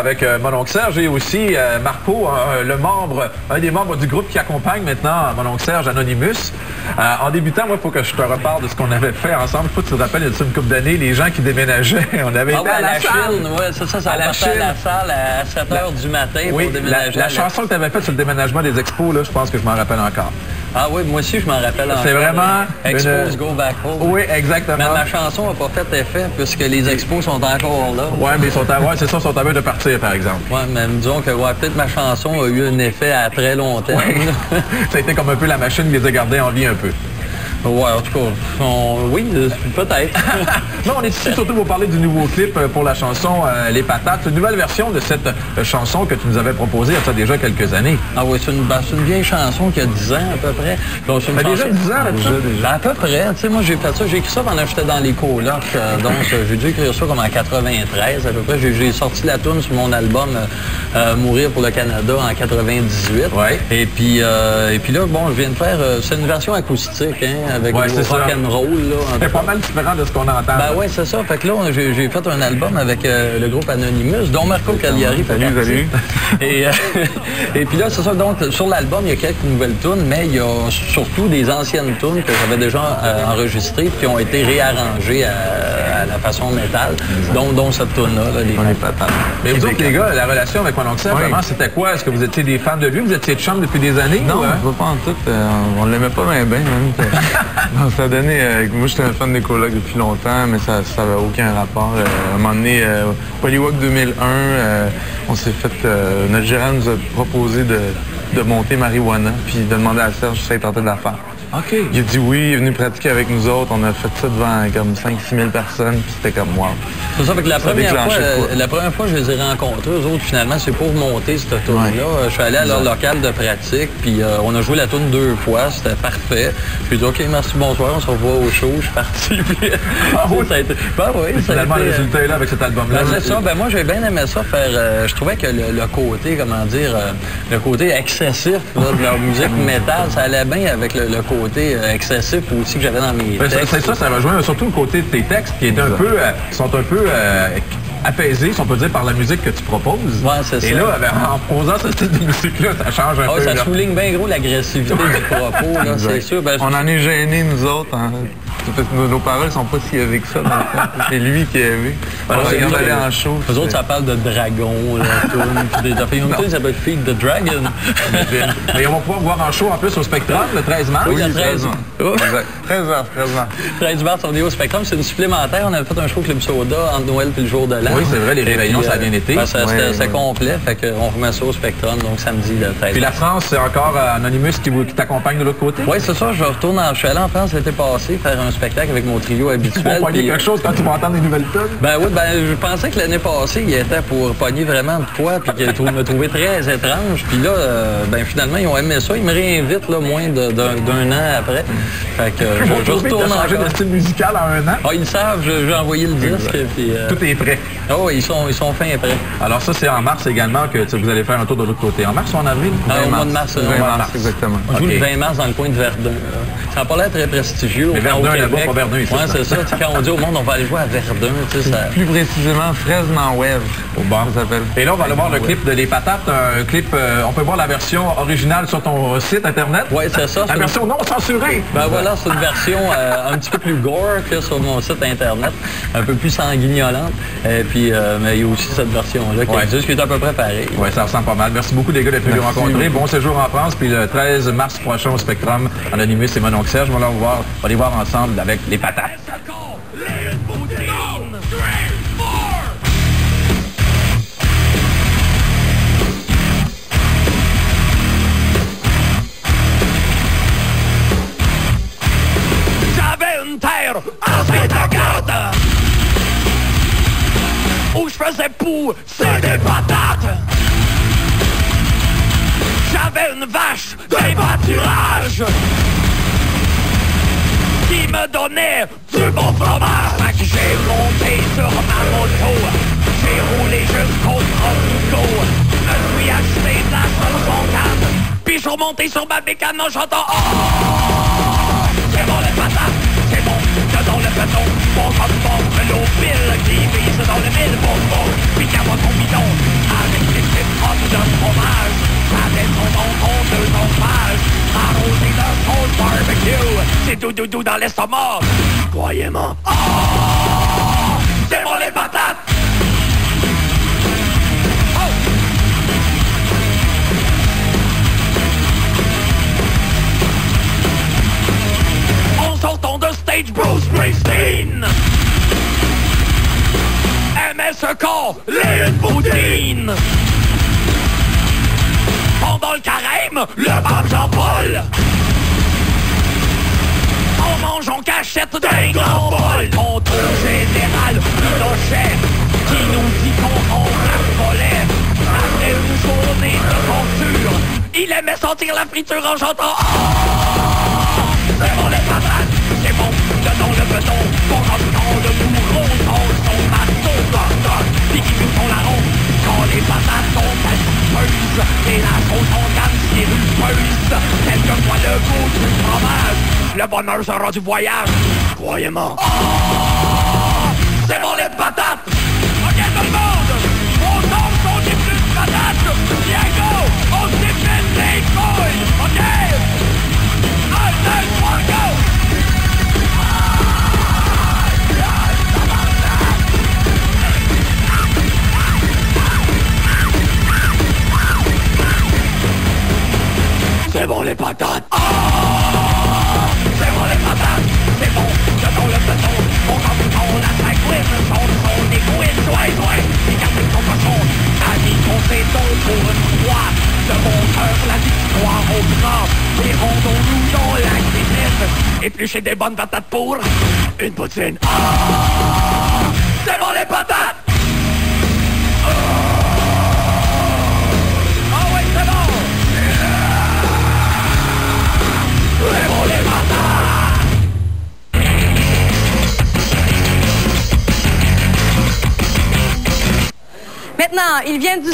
Avec mon oncle Serge et aussi Marco, un des membres du groupe qui accompagne maintenant mon oncle Serge, Anonymous. En débutant, moi, il faut que je te reparle de ce qu'on avait fait ensemble. Je sais pas si tu te rappelles, il y a une couple d'années, les gens qui déménageaient, on avait été à la Chine. Ouais, ça partait à la salle à 7 h du matin pour déménager. La chanson que tu avais faite sur le déménagement des expos, là, je pense que je m'en rappelle encore. Ah oui, moi aussi, je m'en rappelle encore. C'est vraiment... Expos Go Back Home. Oui, exactement. Mais ma chanson n'a pas fait effet puisque les expos sont encore là. Oui, mais c'est ça, ils sont en train de partir, par exemple. Oui, mais disons que peut-être ma chanson a eu un effet à très long terme. Ça a été comme un peu la machine qui les a gardés en vie un peu. Ouais, en tout cas, oui, peut-être. Non, on est ici surtout pour parler du nouveau clip pour la chanson Les Patates, une nouvelle version de cette chanson que tu nous avais proposée il y a déjà quelques années. Ah oui, c'est une vieille chanson qui a 10 ans à peu près. Donc, c'est déjà 10 ans là-dessus? Déjà. À peu près. Tu sais, moi, j'ai fait ça. J'ai écrit ça pendant que j'étais dans les colocs. Donc, j'ai dû écrire ça comme en 93 à peu près. J'ai sorti la tune sur mon album Mourir pour le Canada en 98. Ouais. Et puis là, bon, je viens de faire... c'est une version acoustique, hein, avec du rock'n'roll. C'est pas mal différent de ce qu'on entend. Ben oui, c'est ça. Fait que là, j'ai fait un album avec le groupe Anonymous, dont Marco Cagliari fait partie. Salut. Et puis là, c'est ça. Donc, sur l'album, il y a quelques nouvelles tunes, mais il y a surtout des anciennes tunes que j'avais déjà enregistrées qui ont été réarrangées à la façon métal, dont cette tune-là, Les Patates. Mais vous autres, les gars, la relation avec mon oncle Serge, vraiment, c'était quoi? Est-ce que vous étiez des fans de lui? Vous étiez de chum depuis des années? Non, pas en tout. On l'aimait pas bien, même. Non, ça a donné... moi, j'étais un fan des colocs depuis longtemps, mais ça n'avait aucun rapport. À un moment donné, Polywalk 2001, on s'est fait... notre gérant nous a proposé de monter Marijuana, puis de demander à Serge si ça tentait de la faire. OK. Il a dit oui, il est venu pratiquer avec nous autres. On a fait ça devant comme 5-6 000 personnes, puis c'était comme wow. C'est ça, fait que la première fois que je les ai rencontrés, eux autres, finalement, c'est pour monter cette tourne-là. Ouais. Je suis allé à leur local de pratique, puis on a joué la tourne 2 fois, c'était parfait. Puis j'ai dit, OK, merci, bonsoir, on se revoit au show, je suis parti. Ça a été... Ben oui, finalement, le résultat est là avec cet album-là. Ben, c'est ça, ben moi, j'ai bien aimé ça faire... je trouvais que le côté, comment dire, le côté excessif là, de leur musique métal, ça allait bien avec le côté excessif aussi que j'avais dans mes textes. C'est ça rejoint surtout le côté de tes textes qui est sont un peu apaisés, si on peut dire, par la musique que tu proposes. Ouais, c'est ça. Et là, en posant ce style de musique-là, ça change un peu. Ça souligne bien gros l'agressivité du propos, là, c'est sûr. Ben, on en est gênés, nous autres. Hein. Nos paroles sont pas si élevées que ça. C'est lui qui est élevé. Alors, il va aller en show. Les autres, ça parle de dragon, là, tout. Ils ont une tune qui s'appelle Feed the Dragon. Mais on va pouvoir voir en show en plus au Spectrum le 13 mars. Oui, le 13 mars. 13 mars, on est au Spectrum. C'est une supplémentaire. On avait fait un show Club Soda entre Noël et le jour de l'an. Oui, c'est vrai, les réveillons, ça a bien été. C'était complet. Fait qu'on remet ça au Spectrum, donc samedi le 13 mars. Puis la France, c'est encore Anonymous qui t'accompagne de l'autre côté? Oui, c'est ça. Je suis allé en France l'été passé faire un spectacle avec mon trio habituel. Pour pogner quelque chose quand tu vas entendre des nouvelles tunes? Ben oui, je pensais que l'année passée, il était pour pogner vraiment de quoi, puis qu'il me trouvait très étrange. Puis là, finalement, ils ont aimé ça. Ils me réinvitent là, moins d'un an après. Fait que je retourne en changer de style musical en un an? Ah, ils savent, j'ai envoyé le disque. Puis, tout est prêt. Oh, ils sont fins et prêts. Alors ça, c'est en mars également que vous allez faire un tour de l'autre côté. En mars ou en avril? Au mois de mars. 20 mars, exactement. On joue le 20 mars dans le coin de Verdun. Ça n'a pas l'air très prestigieux. Mais Verdun là-bas, pas Verdun ici. Oui, c'est ça. Quand on dit au monde, on va aller jouer à Verdun. Ça... Plus précisément, Fresne-en-Wèvre. Ça s'appelle. Et là, on va aller voir le clip de Les Patates. Un clip, on peut voir la version originale sur ton site Internet. Oui, c'est ça. La version non censurée. Ben voilà, c'est une version un petit peu plus gore que sur mon site Internet. Un peu plus sanguignolante. Et puis, mais il y a aussi cette version-là qui existe, qui est à peu près pareil. Oui, ça ressemble pas mal. Merci beaucoup, les gars, d'être venus nous rencontrer. Bon séjour en France. Puis le 13 mars prochain au Spectrum, Anonymous et mon oncle Serge. On va aller voir ensemble avec Les Patates. J'avais une terre en Pétagarde où je faisais pousser des patates. J'avais une vache des pâturages qui me donnait du bon fromage. Fait que j'ai monté sur ma moto, j'ai roulé jusqu'au Tropico, me suis acheté de la Volkswagen, puis je suis remonté sur ma bécane en chantant oh, c'est bon les patates, c'est bon, dedans le peloton, bon comme bon, l'eau pile qui vise dans le mille, bon, puis qu'à moi ton bidon, doudou dans l'estomac. Croyez-moi. Oh, c'est bon les patates. En sortant de stage, Bruce Springsteen aimait ce corps, les poudrines. Pendant le carême, le pape Jean-Paul en mange en cachette d'un grand bol. Contrôle général Pinochet qui nous dit qu'on raffolait. Après une journée de torture, il aimait sentir la friture en chantant. Oh, c'est bon les patates, c'est bon, dedans le beton. Quand le bourreau change son marteau, puis qui nous font la ronde. Quand les patates sont pâteuses et la sauce en gamme sirupeuse, quelquefois le goût du fromage, le bonheur sera du voyage. Croyez-moi. Oh, c'est bon les patates. Ok tout le monde, on tombe sur des plus de patates. Diego, on s'épile les couilles. Ok 1, 2, 3, go. C'est bon les patates. Oh, c'est bon les patates. C'est bon, dedans le beton. On comprend la sacrine. Son des couilles, joie. Les gardes sont cochons. Amis qu'on fait don pour une fois. De bon cœur, la victoire au grand. Et rendons-nous dans la cuisine. Éplucher des bonnes patates pour une poutine. Oh, c'est bon les patates. Oh, oui, c'est bon. Maintenant, il vient du